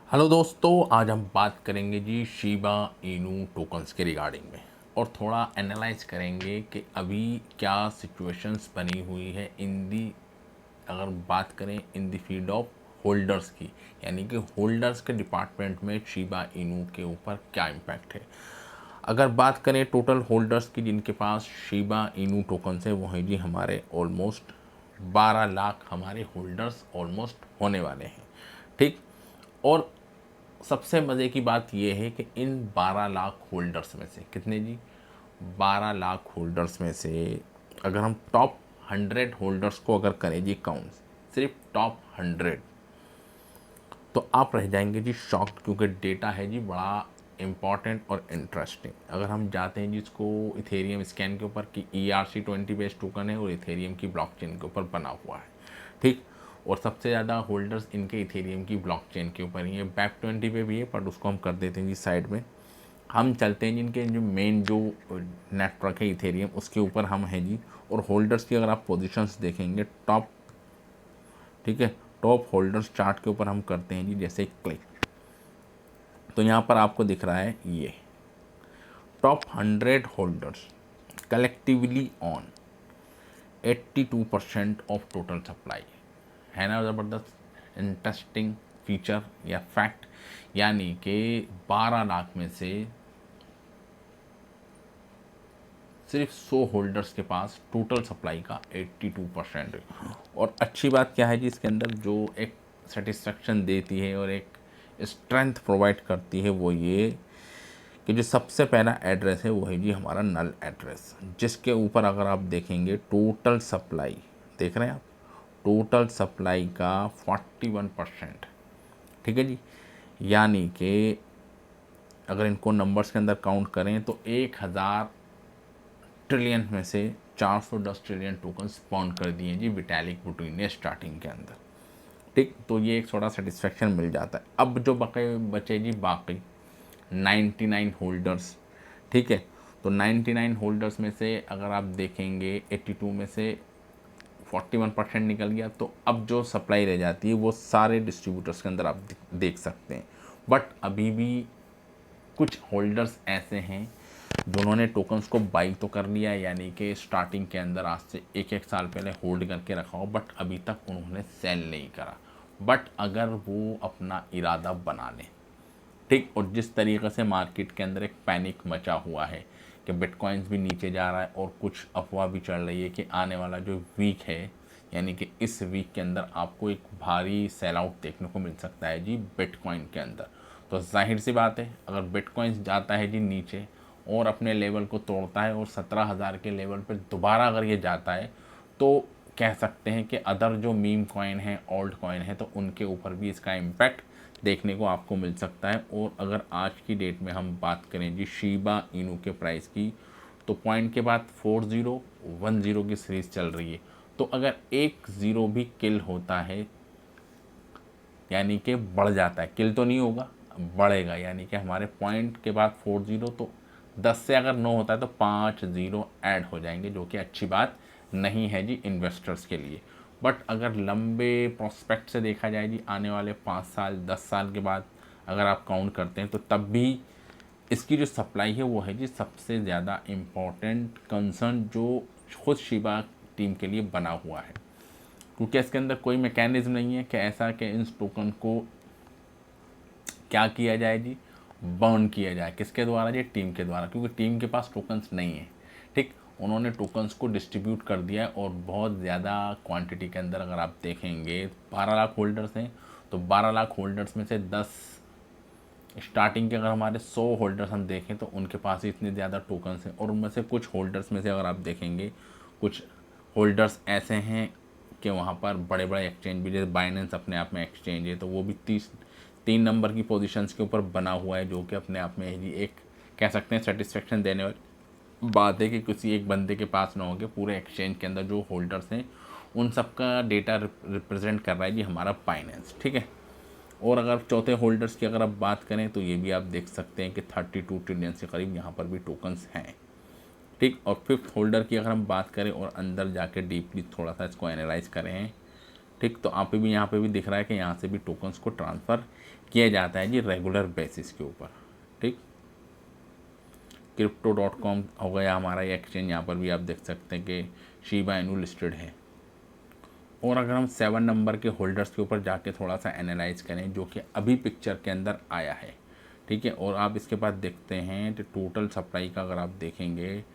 Hello दोस्तों, आज हम बात करेंगे जी शिबा इनू टोकन्स के रिगार्डिंग में और थोड़ा एनालाइज करेंगे कि अभी क्या सिचुएशंस बनी हुई है इन दी, अगर बात करें इन दी फील्ड ऑफ होल्डर्स की, यानी कि होल्डर्स के डिपार्टमेंट में शिबा इनू के ऊपर क्या इम्पैक्ट है। अगर बात करें टोटल होल्डर्स की जिनके पास शिबा इनू टोकन्स है, वो हैं जी हमारे ऑलमोस्ट 12 लाख हमारे होल्डर्स ऑलमोस्ट होने वाले हैं। ठीक। और सबसे मज़े की बात यह है कि इन 12 लाख होल्डर्स में से कितने जी, 12 लाख होल्डर्स में से अगर हम टॉप 100 होल्डर्स को अगर करें जी काउंट, सिर्फ टॉप 100, तो आप रह जाएंगे जी शॉक्ड, क्योंकि डेटा है जी बड़ा इम्पॉर्टेंट और इंटरेस्टिंग। अगर हम जाते हैं जिसको इथेरियम स्कैन के ऊपर कि ERC20 बेस्ड टोकन है और इथेरियम की ब्लॉकचेन के ऊपर बना हुआ है। ठीक। और सबसे ज़्यादा होल्डर्स इनके इथेरियम की ब्लॉकचेन के ऊपर ही है। BEP20 पे भी है, पर उसको हम कर देते हैं जी साइड में। हम चलते हैं जिनके जो मेन जो नेटवर्क है इथेरियम, उसके ऊपर हम हैं जी। और होल्डर्स की अगर आप पोजीशंस देखेंगे टॉप, ठीक है, टॉप होल्डर्स चार्ट के ऊपर हम करते हैं जी जैसे क्लिक, तो यहाँ पर आपको दिख रहा है ये top 100 holders collectively on 82% of total supply. है ना ज़बरदस्त इंटरेस्टिंग फीचर या फैक्ट। यानी कि 12 लाख में से सिर्फ 100 होल्डर्स के पास टोटल सप्लाई का 82% है। और अच्छी बात क्या है जी इसके अंदर जो एक सेटिस्फेक्शन देती है और एक स्ट्रेंथ प्रोवाइड करती है, वो ये कि जो सबसे पहला एड्रेस है वो है जी हमारा नल एड्रेस, जिसके ऊपर अगर आप देखेंगे टोटल सप्लाई, देख रहे हैं आप, टोटल सप्लाई का 41%। ठीक है जी। यानी कि अगर इनको नंबर्स के अंदर काउंट करें तो 1000 ट्रिलियन में से 410 ट्रिलियन टोकन स्पॉन कर दिए जी विटालिक बुटीन ने स्टार्टिंग के अंदर। ठीक। तो ये एक थोड़ा सेटिस्फेक्शन मिल जाता है। अब जो बचे जी बाकी 99 होल्डर्स, ठीक है, तो 99 होल्डर्स में से अगर आप देखेंगे 82 में से 41% निकल गया, तो अब जो सप्लाई रह जाती है वो सारे डिस्ट्रीब्यूटर्स के अंदर आप देख सकते हैं। बट अभी भी कुछ होल्डर्स ऐसे हैं जिन्होंने टोकन्स को बाई तो कर लिया, यानी कि स्टार्टिंग के अंदर आज से एक एक साल पहले होल्ड करके रखा हो, बट अभी तक उन्होंने सेल नहीं करा। बट अगर वो अपना इरादा बना लें, ठीक, और जिस तरीके से मार्केट के अंदर एक पैनिक मचा हुआ है कि बिटकॉइंस भी नीचे जा रहा है और कुछ अफवाह भी चल रही है कि आने वाला जो वीक है, यानी कि इस वीक के अंदर आपको एक भारी सेल आउट देखने को मिल सकता है जी बिटकॉइन के अंदर। तो जाहिर सी बात है, अगर बिटकॉइंस जाता है जी नीचे और अपने लेवल को तोड़ता है और 17,000 के लेवल पर दोबारा अगर ये जाता है, तो कह सकते हैं कि अदर जो मीम कॉइन है, ओल्ड कॉइन है, तो उनके ऊपर भी इसका इम्पैक्ट देखने को आपको मिल सकता है। और अगर आज की डेट में हम बात करें जी शिबा इनू के प्राइस की, तो पॉइंट के बाद 4010 की सीरीज़ चल रही है। तो अगर एक ज़ीरो भी किल होता है, यानी कि बढ़ जाता है, किल तो नहीं होगा, बढ़ेगा, यानी कि हमारे पॉइंट के बाद 40, तो 10 से अगर 9 होता है तो 5 ज़ीरो ऐड हो जाएंगे, जो कि अच्छी बात नहीं है जी इन्वेस्टर्स के लिए। बट अगर लंबे प्रोस्पेक्ट से देखा जाए जी, आने वाले 5 साल 10 साल के बाद अगर आप काउंट करते हैं, तो तब भी इसकी जो सप्लाई है वो है जी सबसे ज़्यादा इम्पॉर्टेंट कंसर्न जो खुद शिबा टीम के लिए बना हुआ है। क्योंकि इसके अंदर कोई मैकेनिज्म नहीं है कि ऐसा कि इन टोकन को क्या किया जाए जी, बर्न किया जाए। किसके द्वारा जी, टीम के द्वारा, क्योंकि टीम के पास टोकन्स नहीं है। ठीक। उन्होंने टोकन्स को डिस्ट्रीब्यूट कर दिया है और बहुत ज़्यादा क्वांटिटी के अंदर अगर आप देखेंगे 12 लाख होल्डर्स हैं, तो 12 लाख होल्डर्स में से 10 स्टार्टिंग के अगर हमारे 100 होल्डर्स हम देखें तो उनके पास ही इतने ज़्यादा टोकन्स हैं। और उनमें से कुछ होल्डर्स में से अगर आप देखेंगे, कुछ होल्डर्स ऐसे हैं कि वहाँ पर बड़े बड़े एक्सचेंज भी, जैसे बाइनेंस अपने आप में एक्सचेंज है, तो वो भी 3 नंबर की पोजीशंस के ऊपर बना हुआ है, जो कि अपने आप में ही एक कह सकते हैं सेटिस्फेक्शन देने वाली बात है कि किसी एक बंदे के पास ना हो के पूरे एक्सचेंज के अंदर जो होल्डर्स हैं उन सब का डेटा रिप्रेजेंट कर रहा है जी हमारा बाइनेंस। ठीक है। और अगर चौथे होल्डर्स की अगर आप बात करें, तो ये भी आप देख सकते हैं कि 32 ट्रिलियन से करीब यहाँ पर भी टोकन्स हैं। ठीक। और फिफ्थ होल्डर की अगर हम बात करें और अंदर जाके डीपली थोड़ा सा इसको एनालाइज करें, ठीक, तो आप भी यहाँ पे भी दिख रहा है कि यहाँ से भी टोकन्स को ट्रांसफ़र किया जाता है जी रेगुलर बेसिस के ऊपर। ठीक, Crypto.com हो गया हमारा ये एक्सचेंज, यहाँ पर भी आप देख सकते हैं कि शिबा इनू लिस्टेड है। और अगर हम 7 नंबर के होल्डर्स के ऊपर जाके थोड़ा सा एनालाइज करें, जो कि अभी पिक्चर के अंदर आया है, ठीक है, और आप इसके बाद देखते हैं तो टोटल सप्लाई का अगर आप देखेंगे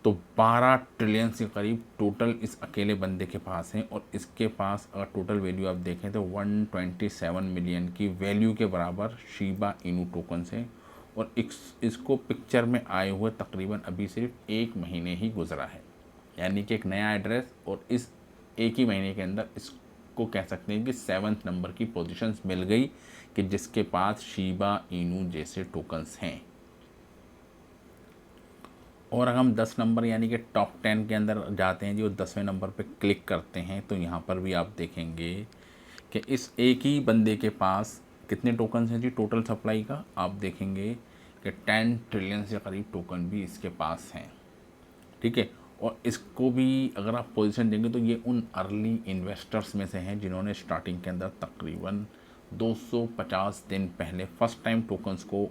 तो 12 ट्रिलियन के करीब टोटल इस अकेले बंदे के पास है। और इसके पास अगर टोटल वैल्यू आप देखें तो 127 मिलियन की वैल्यू के बराबर शिबा इनू टोकन्स हैं। और इसको पिक्चर में आए हुए तकरीबन अभी सिर्फ 1 महीने ही गुजरा है, यानी कि एक नया एड्रेस, और इस एक ही महीने के अंदर इसको कह सकते हैं कि 7th नंबर की पोजीशंस मिल गई कि जिसके पास शिबा इनू जैसे टोकन्स हैं। और अगर हम 10 नंबर यानी कि टॉप 10 के अंदर जाते हैं जी, और 10वें नंबर पे क्लिक करते हैं तो यहाँ पर भी आप देखेंगे कि इस एक ही बंदे के पास कितने टोकन्स हैं जी टोटल सप्लाई का, आप देखेंगे कि 10 ट्रिलियन से करीब टोकन भी इसके पास हैं। ठीक है, और इसको भी अगर आप पोजीशन देंगे तो ये उन अर्ली इन्वेस्टर्स में से हैं जिन्होंने स्टार्टिंग के अंदर तकरीबन 250 दिन पहले फर्स्ट टाइम टोकन्स को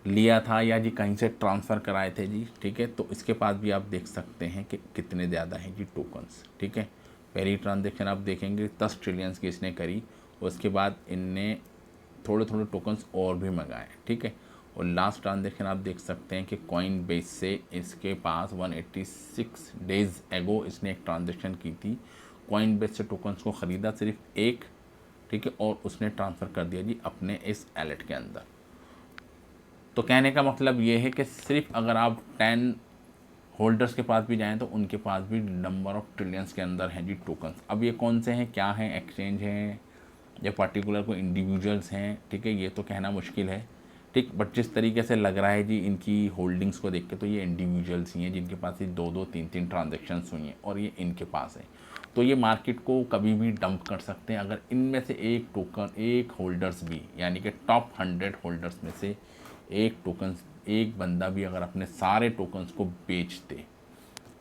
लिया था या जी कहीं से ट्रांसफ़र कराए थे जी। ठीक है, तो इसके पास भी आप देख सकते हैं कि कितने ज़्यादा हैं जी टोकन्स। ठीक है, पहली ट्रांजेक्शन आप देखेंगे 10 ट्रिलियंस की इसने करी, और उसके बाद इनने थोड़े थोड़े टोकन्स और भी मंगाए। ठीक है, और लास्ट ट्रांजेक्शन आप देख सकते हैं कि कॉइन बेस से इसके पास 186 डेज़ एगो इसने एक ट्रांजेक्शन की थी। कॉइन बेस से टोकन्स को ख़रीदा सिर्फ एक, ठीक है, और उसने ट्रांसफ़र कर दिया जी अपने इस एलेट के अंदर। तो कहने का मतलब ये है कि सिर्फ अगर आप 10 होल्डर्स के पास भी जाएं तो उनके पास भी नंबर ऑफ़ ट्रिलियंस के अंदर हैं जी टोकन्स। अब ये कौन से हैं, क्या हैं, एक्सचेंज हैं या पर्टिकुलर कोई इंडिविजुअल्स हैं, ठीक है, ये तो कहना मुश्किल है। ठीक, बट जिस तरीके से लग रहा है जी इनकी होल्डिंग्स को देख के तो ये इंडिविजुअल्स ही हैं जिनके पास ये 2-2, 3-3 ट्रांजेक्शन्स हुई हैं और ये इनके पास है। तो ये मार्केट को कभी भी डंप कर सकते हैं अगर इनमें से एक टोकन, एक होल्डर्स भी, यानी कि टॉप 100 होल्डर्स में से एक बंदा भी अगर अपने सारे टोकन्स को बेच दे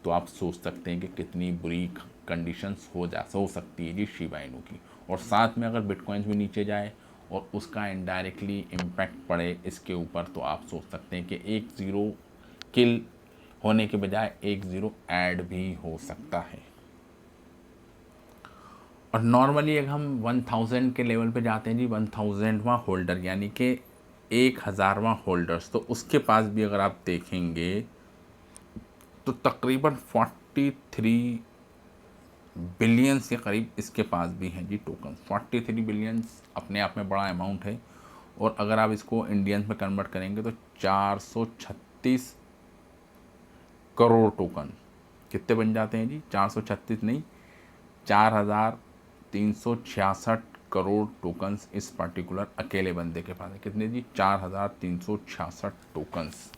तो आप सोच सकते हैं कि कितनी बुरी कंडीशंस हो सकती है जी शिबा इनू की। और साथ में अगर बिटकॉइंस भी नीचे जाए और उसका इनडायरेक्टली इम्पैक्ट पड़े इसके ऊपर, तो आप सोच सकते हैं कि 1 ज़ीरो किल होने के बजाय 1 ज़ीरो ऐड भी हो सकता है। और नॉर्मली अगर हम 1000 के लेवल पे जाते हैं जी, 1000वां होल्डर यानी कि 1000वां होल्डर्स, तो उसके पास भी अगर आप देखेंगे तो तकरीबन 43 बिलियंस के करीब इसके पास भी हैं जी टोकन। 43 बिलियंस अपने आप में बड़ा अमाउंट है, और अगर आप इसको इंडियंस में कन्वर्ट करेंगे तो 436 करोड़ टोकन कितने बन जाते हैं जी, 436 नहीं, 4366 करोड़ टोकन्स इस पर्टिकुलर अकेले बंदे के पास है। कितने जी, 4366 टोकन्स।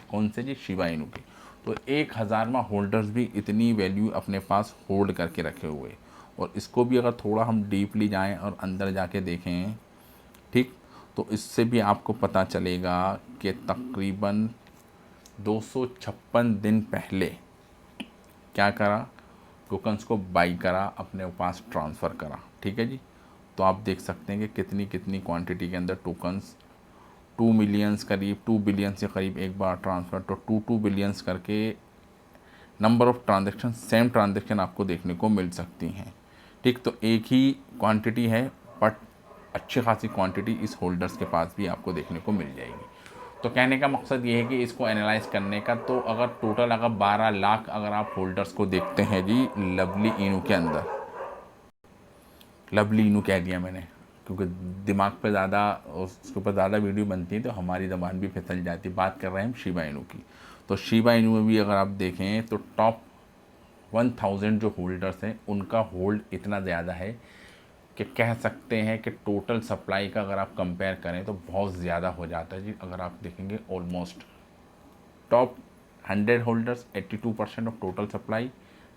कौन से जी, शिबा इनू के। तो 1000वां होल्डर्स भी इतनी वैल्यू अपने पास होल्ड करके रखे हुए। और इसको भी अगर थोड़ा हम डीपली जाएं और अंदर जाके देखें, ठीक, तो इससे भी आपको पता चलेगा कि तकरीबन 256 दिन पहले क्या करा, टोकन्स को बाई करा, अपने पास ट्रांसफ़र करा। ठीक है जी, तो आप देख सकते हैं कि कितनी कितनी क्वांटिटी के अंदर टोकन्स 2 मिलियंस करीब, 2 बिलियन से करीब एक बार ट्रांसफ़र, तो 2 बिलियंस करके number of transaction, same transaction आपको देखने को मिल सकती हैं। ठीक, तो एक ही क्वांटिटी है बट अच्छी खासी क्वांटिटी इस होल्डर्स के पास भी आपको देखने को मिल जाएगी। तो कहने का मकसद ये है कि इसको एनालाइज करने का, तो अगर टोटल अगर 12 लाख अगर आप होल्डर्स को देखते हैं जी लवली इनू के अंदर, लवली इनू कह दिया मैंने क्योंकि दिमाग पे ज़्यादा उसके ऊपर ज़्यादा वीडियो बनती है तो हमारी ज़बान भी फिसल जाती है। बात कर रहे हैं हम शिबा इनू की। तो शिबा इनू में भी अगर आप देखें तो टॉप 1000 जो होल्डर्स हैं उनका होल्ड इतना ज़्यादा है कि कह सकते हैं कि टोटल सप्लाई का अगर आप कंपेयर करें तो बहुत ज़्यादा हो जाता है जी। अगर आप देखेंगे almost top 100 holders 82% of total supply.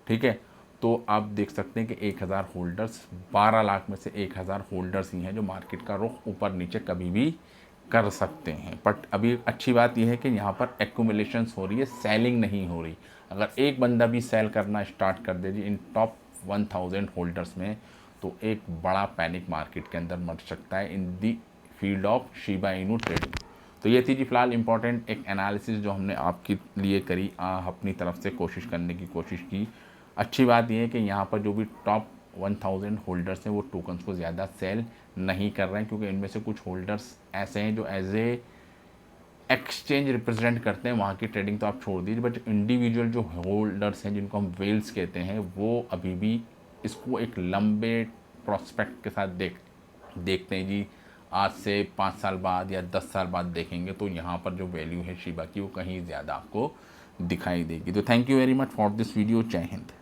ठीक है, तो आप देख सकते हैं कि 1000 होल्डर्स, 12 लाख में से 1000 होल्डर्स ही हैं जो मार्केट का रुख ऊपर नीचे कभी भी कर सकते हैं। बट अभी अच्छी बात यह है कि यहाँ पर एक्यूमुलेशंस हो रही है, सेलिंग नहीं हो रही। अगर एक बंदा भी सेल करना स्टार्ट कर दे जी इन टॉप 1000 होल्डर्स में, तो एक बड़ा पैनिक मार्केट के अंदर मच सकता है in the field of Shiba Inu trading. तो ये थी जी फिलहाल इंपॉर्टेंट एक एनालिसिस जो हमने आपके लिए करी, अपनी तरफ से करने की कोशिश की। अच्छी बात यह है कि यहाँ पर जो भी टॉप 1000 होल्डर्स हैं वो टोकन्स को ज़्यादा सेल नहीं कर रहे हैं, क्योंकि इनमें से कुछ होल्डर्स ऐसे हैं जो एज ए एक्सचेंज रिप्रेजेंट करते हैं। वहाँ की ट्रेडिंग तो आप छोड़ दीजिए, बट इंडिविजुअल जो होल्डर्स हैं जिनको हम वेल्स कहते हैं, वो अभी भी इसको एक लंबे प्रोस्पेक्ट के साथ देखते हैं जी। आज से 5 साल बाद या 10 साल बाद देखेंगे तो यहाँ पर जो वैल्यू है शिबा की वो कहीं ज़्यादा आपको दिखाई देगी। तो thank you very much for this video. जय हिंद।